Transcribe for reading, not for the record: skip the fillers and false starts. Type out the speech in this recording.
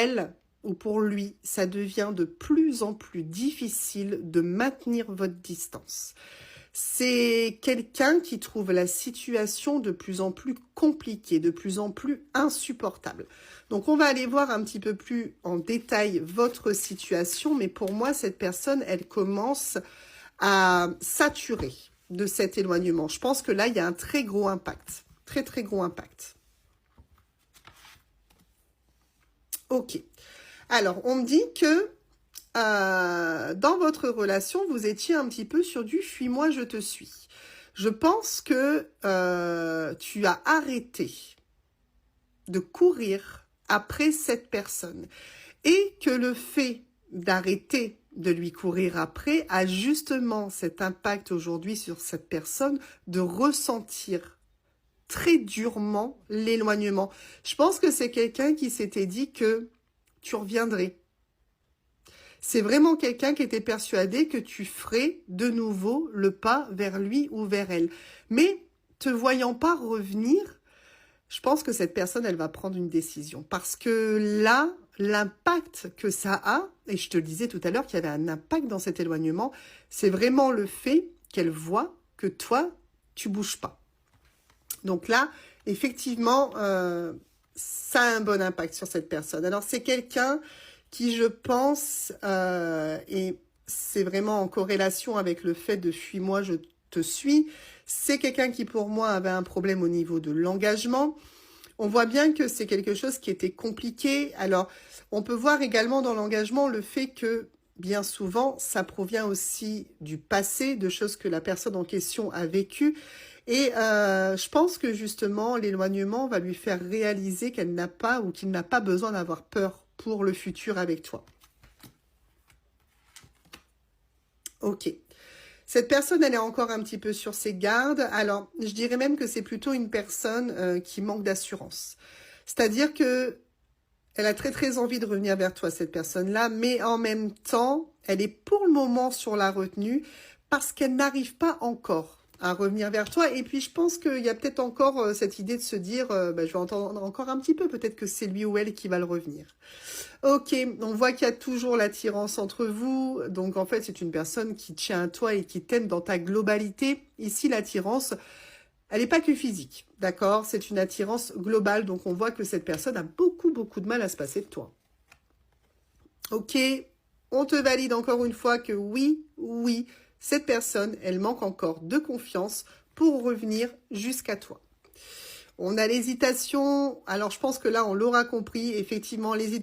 elle ou pour lui, ça devient de plus en plus difficile de maintenir votre distance. C'est quelqu'un qui trouve la situation de plus en plus compliquée, de plus en plus insupportable. Donc, on va aller voir un petit peu plus en détail votre situation, mais pour moi, cette personne, elle commence à saturer de cet éloignement. Je pense que là, il y a un très gros impact. Très, très gros impact. Ok. Alors, on me dit que dans votre relation, vous étiez un petit peu sur du « fuis-moi, je te suis ». Je pense que tu as arrêté de courir après cette personne et que le fait d'arrêter de lui courir après a justement cet impact aujourd'hui sur cette personne de ressentir très durement l'éloignement. Je pense que c'est quelqu'un qui s'était dit que tu reviendrais. C'est vraiment quelqu'un qui était persuadé que tu ferais de nouveau le pas vers lui ou vers elle. Mais te voyant pas revenir, je pense que cette personne, elle va prendre une décision. Parce que là, l'impact que ça a, et je te le disais tout à l'heure qu'il y avait un impact dans cet éloignement, c'est vraiment le fait qu'elle voit que toi, tu bouges pas. Donc là, effectivement, ça a un bon impact sur cette personne. Alors, c'est quelqu'un qui, je pense, et c'est vraiment en corrélation avec le fait de « fuis-moi, je te suis », c'est quelqu'un qui, pour moi, avait un problème au niveau de l'engagement. On voit bien que c'est quelque chose qui était compliqué. Alors, on peut voir également dans l'engagement le fait que, bien souvent, ça provient aussi du passé, de choses que la personne en question a vécues. Et je pense que, justement, l'éloignement va lui faire réaliser qu'elle n'a pas ou qu'il n'a pas besoin d'avoir peur pour le futur avec toi. Ok. Cette personne, elle est encore un petit peu sur ses gardes. Alors, je dirais même que c'est plutôt une personne qui manque d'assurance. C'est-à-dire que elle a très très envie de revenir vers toi, cette personne-là, mais en même temps, elle est pour le moment sur la retenue parce qu'elle n'arrive pas encore à revenir vers toi. Et puis, je pense qu'il y a peut-être encore cette idée de se dire, je vais entendre encore un petit peu, peut-être que c'est lui ou elle qui va le revenir. Ok, on voit qu'il y a toujours l'attirance entre vous. Donc, en fait, c'est une personne qui tient à toi et qui t'aime dans ta globalité. Ici, l'attirance, elle n'est pas que physique, d'accord? C'est une attirance globale. Donc, on voit que cette personne a beaucoup, beaucoup de mal à se passer de toi. Ok, on te valide encore une fois que oui, oui, cette personne, elle manque encore de confiance pour revenir jusqu'à toi. On a l'hésitation. Alors, je pense que là, on l'aura compris. Effectivement, l'hésitation